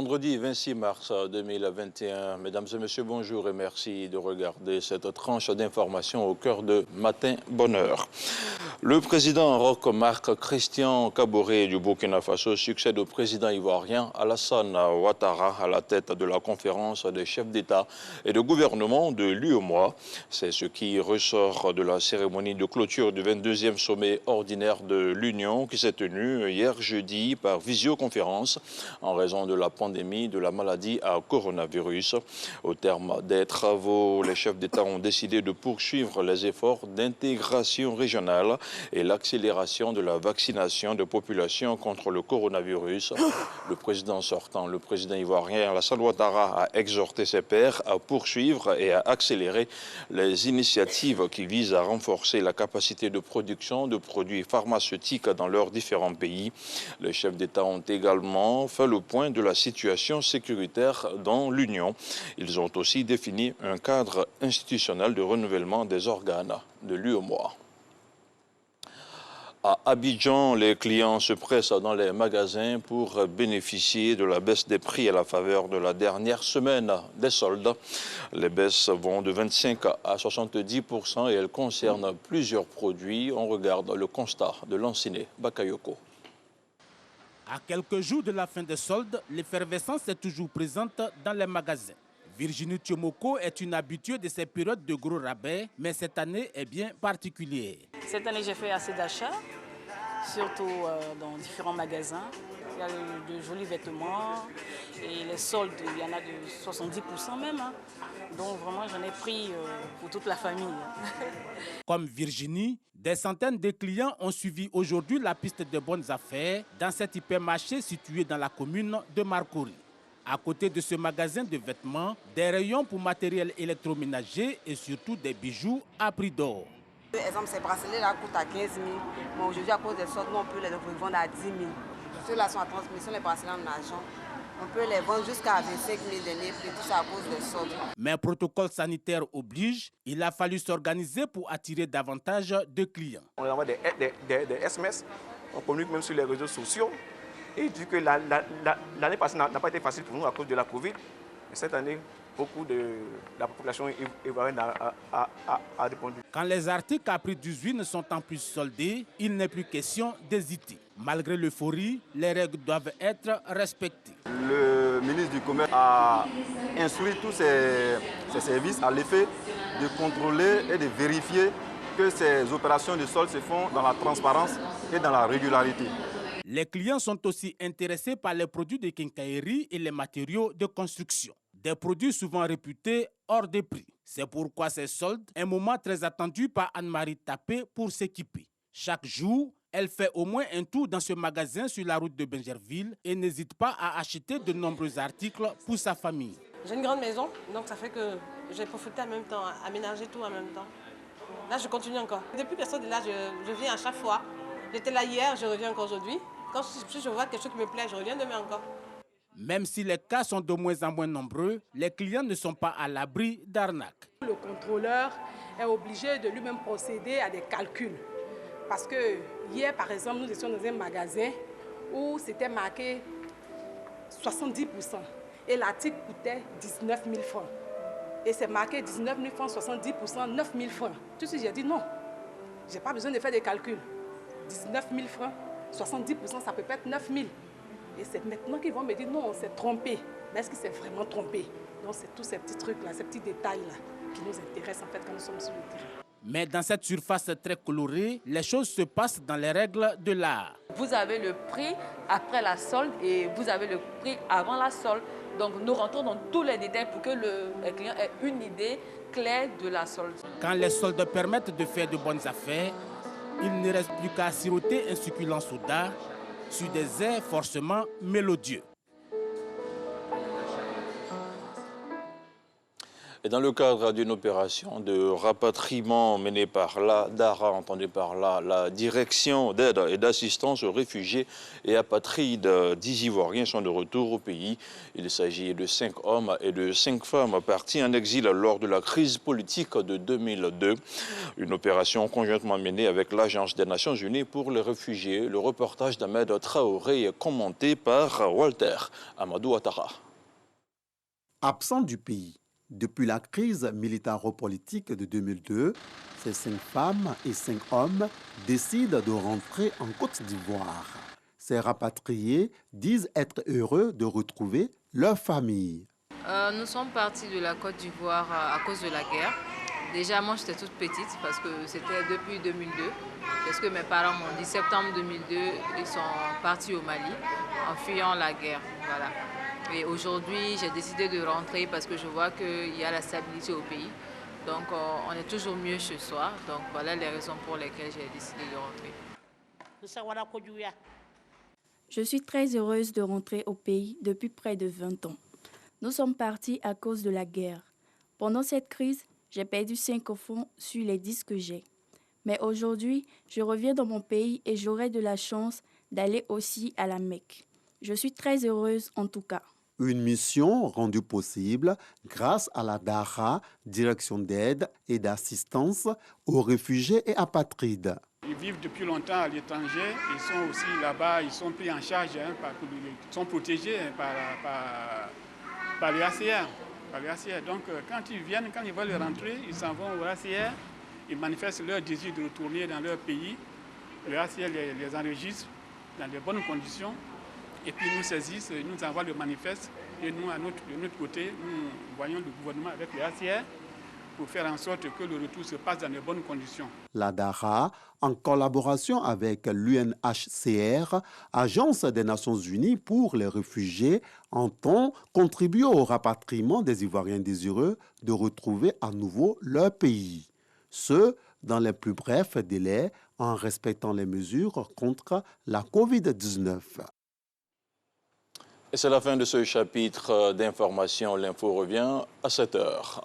Vendredi 26 mars 2021. Mesdames et messieurs, bonjour et merci de regarder cette tranche d'information au cœur de Matin Bonheur. Le président Roch Marc Christian Kaboré du Burkina Faso succède au président ivoirien Alassane Ouattara à la tête de la conférence des chefs d'État et de gouvernement de l'UEMOA. C'est ce qui ressort de la cérémonie de clôture du 22e sommet ordinaire de l'Union qui s'est tenu hier jeudi par visioconférence en raison de la pandémie de la maladie à coronavirus. Au terme des travaux, les chefs d'État ont décidé de poursuivre les efforts d'intégration régionale et l'accélération de la vaccination de populations contre le coronavirus. Le président sortant, le président ivoirien Alassane Ouattara, a exhorté ses pairs à poursuivre et à accélérer les initiatives qui visent à renforcer la capacité de production de produits pharmaceutiques dans leurs différents pays. Les chefs d'État ont également fait le point de la situation sécuritaire dans l'Union. Ils ont aussi défini un cadre institutionnel de renouvellement des organes de l'UEMOA. À Abidjan, les clients se pressent dans les magasins pour bénéficier de la baisse des prix à la faveur de la dernière semaine des soldes. Les baisses vont de 25 à 70% et elles concernent plusieurs produits. On regarde le constat de Lanciné Bakayoko. À quelques jours de la fin des soldes, l'effervescence est toujours présente dans les magasins. Virginie Thiomoko est une habituée de ces périodes de gros rabais, mais cette année est bien particulière. Cette année, j'ai fait assez d'achats, surtout dans différents magasins. Il y a de jolis vêtements et les soldes, il y en a de 70% même. Donc vraiment, j'en ai pris pour toute la famille. Comme Virginie, des centaines de clients ont suivi aujourd'hui la piste de bonnes affaires dans cet hypermarché situé dans la commune de Marcory. À côté de ce magasin de vêtements, des rayons pour matériel électroménager et surtout des bijoux à prix d'or. Par exemple, ces bracelets-là coûtent à 15 000. Mais aujourd'hui, à cause des soldes, on peut les vendre à 10 000. Ceux-là sont à transmission, les bracelets en argent. On peut les vendre jusqu'à 25 000 deniers, puis tout ça à cause des soldes. Mais protocole sanitaire oblige, il a fallu s'organiser pour attirer davantage de clients. On envoie des SMS, on communique même sur les réseaux sociaux. Et dit que l'année passée n'a pas été facile pour nous à cause de la Covid. Et cette année, beaucoup de la population ivoirienne a répondu. Quand les articles à prix 18 ne sont en plus soldés, il n'est plus question d'hésiter. Malgré l'euphorie, les règles doivent être respectées. Le ministre du Commerce a instruit tous ses services à l'effet de contrôler et de vérifier que ces opérations de solde se font dans la transparence et dans la régularité. Les clients sont aussi intéressés par les produits de quincaillerie et les matériaux de construction. Des produits souvent réputés hors de prix. C'est pourquoi ces soldes, un moment très attendu par Anne-Marie Tapé pour s'équiper. Chaque jour, elle fait au moins un tour dans ce magasin sur la route de Bingerville et n'hésite pas à acheter de nombreux articles pour sa famille. J'ai une grande maison, donc ça fait que j'ai profité en même temps, aménager tout en même temps. Là, je continue encore. Depuis que je sors de là, je viens à chaque fois. J'étais là hier, je reviens encore aujourd'hui. Quand je vois quelque chose qui me plaît, je reviens demain encore. Même si les cas sont de moins en moins nombreux, les clients ne sont pas à l'abri d'arnaques. Le contrôleur est obligé de lui-même procéder à des calculs. Parce que hier, par exemple, nous étions dans un magasin où c'était marqué 70% et l'article coûtait 19 000 francs. Et c'est marqué 19 000 francs, 70%, 9 000 francs. Tout de suite, j'ai dit non, je n'ai pas besoin de faire des calculs. 19 000 francs, 70%, ça peut être 9 000. Et c'est maintenant qu'ils vont me dire non, on s'est trompé. Mais est-ce qu'il s'est vraiment trompé? Donc c'est tous ces petits trucs-là, ces petits détails-là qui nous intéressent en fait quand nous sommes sur le terrain. Mais dans cette surface très colorée, les choses se passent dans les règles de l'art. Vous avez le prix après la solde et vous avez le prix avant la solde. Donc nous rentrons dans tous les détails pour que le client ait une idée claire de la solde. Quand les soldes permettent de faire de bonnes affaires, il ne reste plus qu'à siroter un succulent soda sur des airs forcément mélodieux. Et dans le cadre d'une opération de rapatriement menée par la DARA, entendez par là la Direction d'aide et d'assistance aux réfugiés et apatrides, 10 Ivoiriens sont de retour au pays. Il s'agit de 5 hommes et de 5 femmes partis en exil lors de la crise politique de 2002. Une opération conjointement menée avec l'Agence des Nations Unies pour les réfugiés. Le reportage d'Ahmed Traoré est commenté par Walter Amadou Ouattara. Absent du pays depuis la crise militaro-politique de 2002, ces 5 femmes et 5 hommes décident de rentrer en Côte d'Ivoire. Ces rapatriés disent être heureux de retrouver leur famille. Nous sommes partis de la Côte d'Ivoire à cause de la guerre. Déjà, moi, j'étais toute petite parce que c'était depuis 2002. Parce que mes parents m'ont dit septembre 2002, ils sont partis au Mali en fuyant la guerre. Voilà. Et aujourd'hui, j'ai décidé de rentrer parce que je vois qu'il y a la stabilité au pays. Donc, on est toujours mieux chez soi. Donc, voilà les raisons pour lesquelles j'ai décidé de rentrer. Je suis très heureuse de rentrer au pays depuis près de 20 ans. Nous sommes partis à cause de la guerre. Pendant cette crise, j'ai perdu 5 enfants sur les 10 que j'ai. Mais aujourd'hui, je reviens dans mon pays et j'aurai de la chance d'aller aussi à la Mecque. Je suis très heureuse en tout cas. Une mission rendue possible grâce à la DARA, Direction d'aide et d'assistance aux réfugiés et apatrides. Ils vivent depuis longtemps à l'étranger, ils sont aussi là-bas, ils sont pris en charge, ils sont protégés par les ACR. Donc quand ils viennent, quand ils veulent rentrer, ils s'en vont au ACR, ils manifestent leur désir de retourner dans leur pays. Le ACR les enregistre dans de bonnes conditions. Et puis nous saisissent, nous envoient le manifeste et nous, de notre côté, nous voyons le gouvernement avec les ACR pour faire en sorte que le retour se passe dans de bonnes conditions. La DARA, en collaboration avec l'UNHCR, Agence des Nations Unies pour les réfugiés, entend contribuer au rapatriement des Ivoiriens désireux de retrouver à nouveau leur pays. Ce, dans les plus brefs délais, en respectant les mesures contre la COVID-19. Et c'est la fin de ce chapitre d'information. L'info revient à 7 heures.